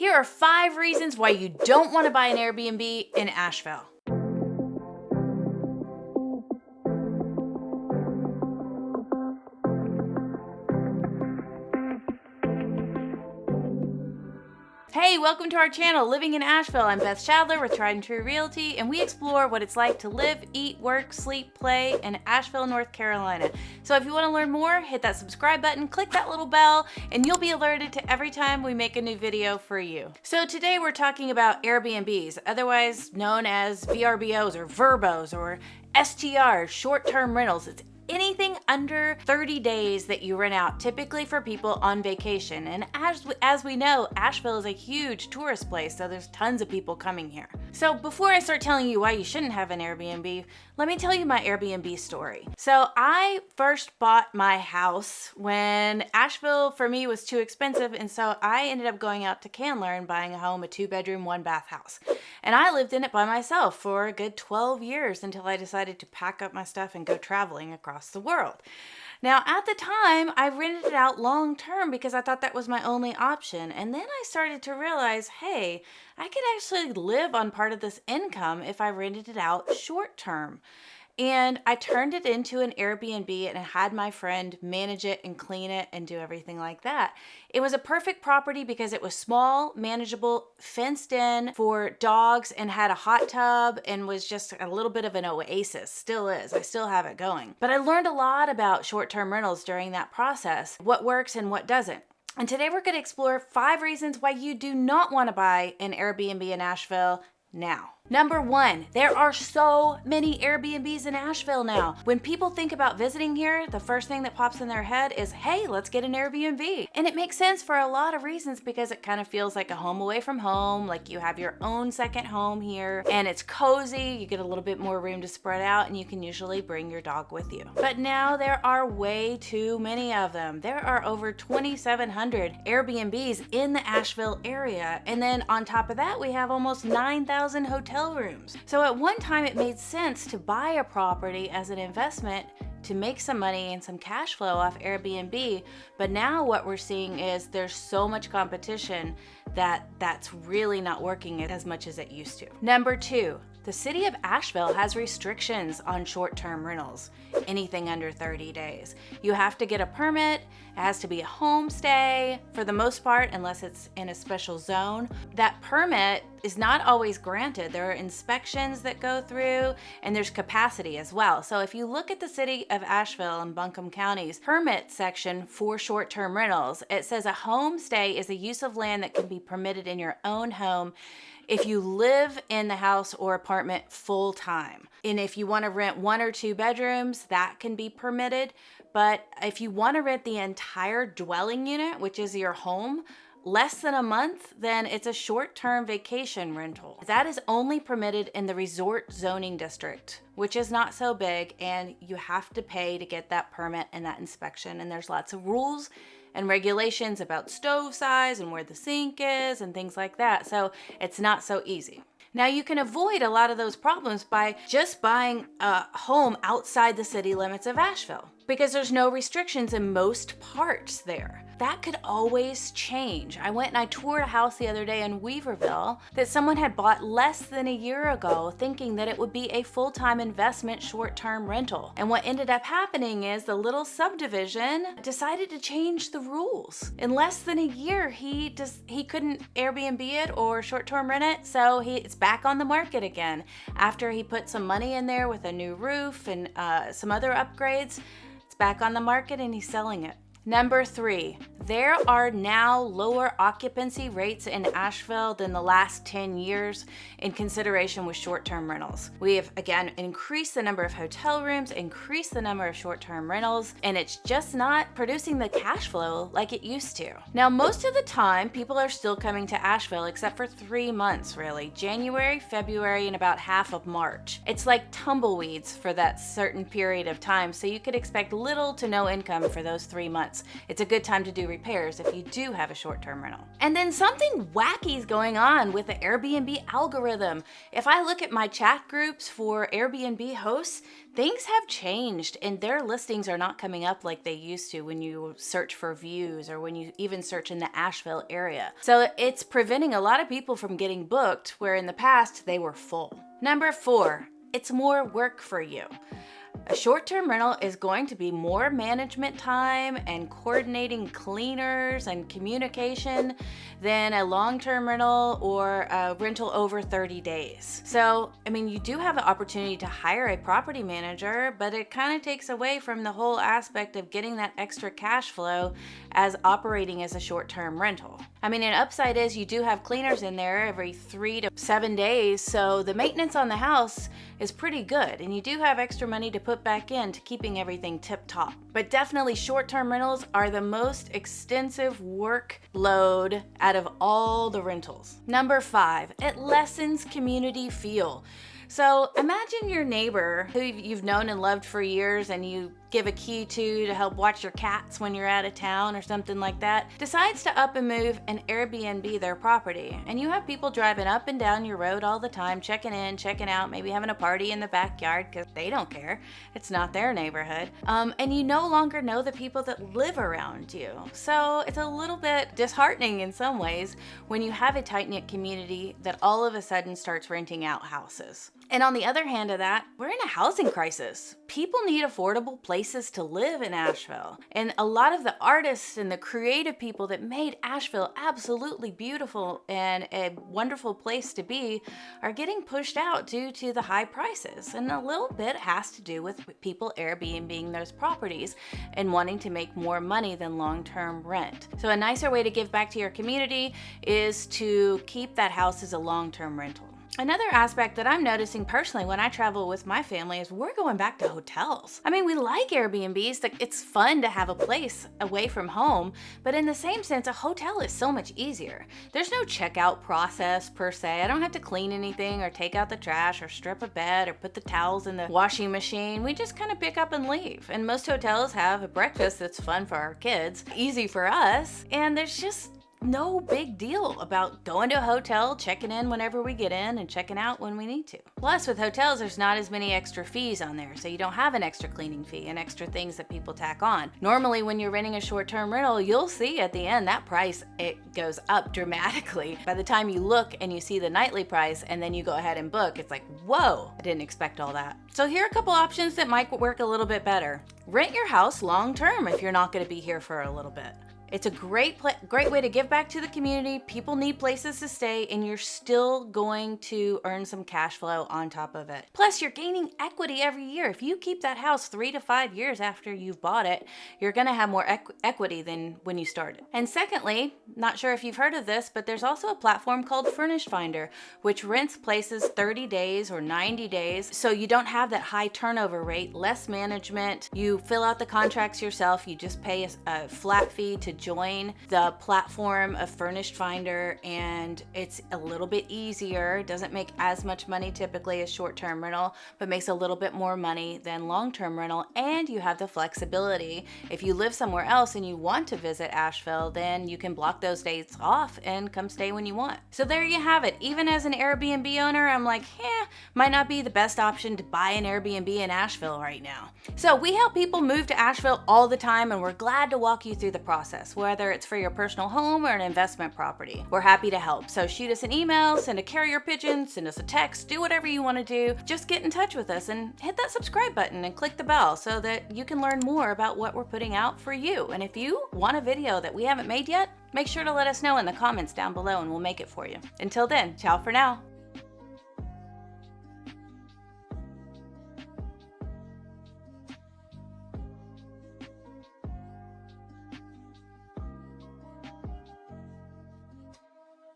Here are 5 reasons why you don't want to buy an Airbnb in Asheville. Hey, welcome to our channel, Living in Asheville. I'm Beth Schadler with Tried and True Realty, and we explore what it's like to live, eat, work, sleep, play in Asheville, North Carolina. So if you want to learn more, hit that subscribe button, click that little bell, and you'll be alerted to every time we make a new video for you. So today we're talking about Airbnbs, otherwise known as VRBOs or VRBOs or STRs, short-term rentals. It's anything under 30 days that you rent out, typically for people on vacation. And as we know, Asheville is a huge tourist place, so there's tons of people coming here. So before I start telling you why you shouldn't have an Airbnb, let me tell you my Airbnb story. So I first bought my house when Asheville for me was too expensive, and so I ended up going out to Candler and buying a home, a 2-bedroom, 1-bath house. And I lived in it by myself for a good 12 years until I decided to pack up my stuff and go traveling across the world. Now, at the time, I rented it out long term because I thought that was my only option. And then I started to realize, hey, I could actually live on part of this income if I rented it out short term. And I turned it into an Airbnb and I had my friend manage it and clean it and do everything like that. It was a perfect property because it was small, manageable, fenced in for dogs, and had a hot tub and was just a little bit of an oasis. Still is. I still have it going. But I learned a lot about short-term rentals during that process, what works and what doesn't. And today we're going to explore 5 reasons why you do not want to buy an Airbnb in Asheville now. Number 1, there are so many Airbnbs in Asheville now. When people think about visiting here, the first thing that pops in their head is, hey, let's get an Airbnb. And it makes sense for a lot of reasons because it kind of feels like a home away from home, like you have your own second home here, and it's cozy, you get a little bit more room to spread out, and you can usually bring your dog with you. But now there are way too many of them. There are over 2,700 Airbnbs in the Asheville area, and then on top of that, we have almost 9,000 hotel rooms. So at one time it made sense to buy a property as an investment to make some money and some cash flow off Airbnb, but now what we're seeing is there's so much competition that that's really not working as much as it used to. Number 2, the city of Asheville has restrictions on short-term rentals, anything under 30 days. You have to get a permit, it has to be a homestay for the most part, unless it's in a special zone. That permit is not always granted. There are inspections that go through, and there's capacity as well. So if you look at the city of Asheville and Buncombe counties permit section for short-term rentals, it says a homestay is a use of land that can be permitted in your own home if you live in the house or apartment full time. And if you want to rent 1 or 2 bedrooms, that can be permitted. But if you want to rent the entire dwelling unit, which is your home, less than a month, then it's a short-term vacation rental. That is only permitted in the resort zoning district, which is not so big, and you have to pay to get that permit and that inspection. And there's lots of rules and regulations about stove size and where the sink is and things like that. So it's not so easy. Now you can avoid a lot of those problems by just buying a home outside the city limits of Asheville, because there's no restrictions in most parts there. That could always change. I went and I toured a house the other day in Weaverville that someone had bought less than a year ago, thinking that it would be a full-time investment short-term rental. And what ended up happening is the little subdivision decided to change the rules. In less than a year, he couldn't Airbnb it or short-term rent it, so it's back on the market again. After he put some money in there with a new roof and some other upgrades, it's back on the market and he's selling it. Number 3, there are now lower occupancy rates in Asheville than the last 10 years in consideration with short-term rentals. We have, again, increased the number of hotel rooms, increased the number of short-term rentals, and it's just not producing the cash flow like it used to. Now, most of the time, people are still coming to Asheville except for 3 months, really. January, February, and about half of March. It's like tumbleweeds for that certain period of time, so you could expect little to no income for those 3 months. months, it's a good time to do repairs if you do have a short-term rental. And then something wacky is going on with the Airbnb algorithm. If I look at my chat groups for Airbnb hosts, things have changed and their listings are not coming up like they used to when you search for views or when you even search in the Asheville area. So it's preventing a lot of people from getting booked where in the past they were full. Number 4, it's more work for you. A short-term rental is going to be more management time and coordinating cleaners and communication than a long-term rental or a rental over 30 days. So, I mean, you do have the opportunity to hire a property manager, but it kind of takes away from the whole aspect of getting that extra cash flow as operating as a short-term rental. I mean, an upside is you do have cleaners in there every 3 to 7 days, so the maintenance on the house is pretty good, and you do have extra money to put back into keeping everything tip-top. But definitely short-term rentals are the most extensive workload out of all the rentals. Number 5, it lessens community feel. So imagine your neighbor who you've known and loved for years and you give a key to help watch your cats when you're out of town or something like that, decides to up and move and Airbnb their property. And you have people driving up and down your road all the time, checking in, checking out, maybe having a party in the backyard because they don't care. It's not their neighborhood. And you no longer know the people that live around you. So it's a little bit disheartening in some ways when you have a tight-knit community that all of a sudden starts renting out houses. And on the other hand of that, we're in a housing crisis. People need affordable places to live in Asheville. And a lot of the artists and the creative people that made Asheville absolutely beautiful and a wonderful place to be are getting pushed out due to the high prices. And a little bit has to do with people Airbnb-ing those properties and wanting to make more money than long-term rent. So a nicer way to give back to your community is to keep that house as a long-term rental. Another aspect that I'm noticing personally when I travel with my family is we're going back to hotels. I mean, we like Airbnbs, it's fun to have a place away from home, but in the same sense, a hotel is so much easier. There's no checkout process per se. I don't have to clean anything or take out the trash or strip a bed or put the towels in the washing machine. We just kind of pick up and leave. And most hotels have a breakfast that's fun for our kids, easy for us, and there's just no big deal about going to a hotel, checking in whenever we get in, and checking out when we need to. Plus, with hotels, there's not as many extra fees on there, so you don't have an extra cleaning fee and extra things that people tack on. Normally, when you're renting a short-term rental, you'll see at the end that price, it goes up dramatically. By the time you look and you see the nightly price and then you go ahead and book, it's like, whoa, I didn't expect all that. So here are a couple options that might work a little bit better. Rent your house long-term if you're not going to be here for a little bit. It's a great way to give back to the community. People need places to stay, and you're still going to earn some cash flow on top of it. Plus, you're gaining equity every year. If you keep that house 3 to 5 years after you've bought it, you're going to have more equity than when you started. And secondly, not sure if you've heard of this, but there's also a platform called Furnished Finder, which rents places 30 days or 90 days, so you don't have that high turnover rate, less management. You fill out the contracts yourself. You just pay a flat fee to join the platform of Furnished Finder, and it's a little bit easier. It doesn't make as much money typically as short-term rental, but makes a little bit more money than long-term rental, and you have the flexibility. If you live somewhere else and you want to visit Asheville, then you can block those dates off and come stay when you want. So there you have it. Even as an Airbnb owner, I'm like, might not be the best option to buy an Airbnb in Asheville right now. So we help people move to Asheville all the time, and we're glad to walk you through the process, whether it's for your personal home or an investment property. We're happy to help. So shoot us an email, send a carrier pigeon, send us a text, do whatever you want to do. Just get in touch with us and hit that subscribe button and click the bell so that you can learn more about what we're putting out for you. And if you want a video that we haven't made yet, make sure to let us know in the comments down below and we'll make it for you. Until then, ciao for now.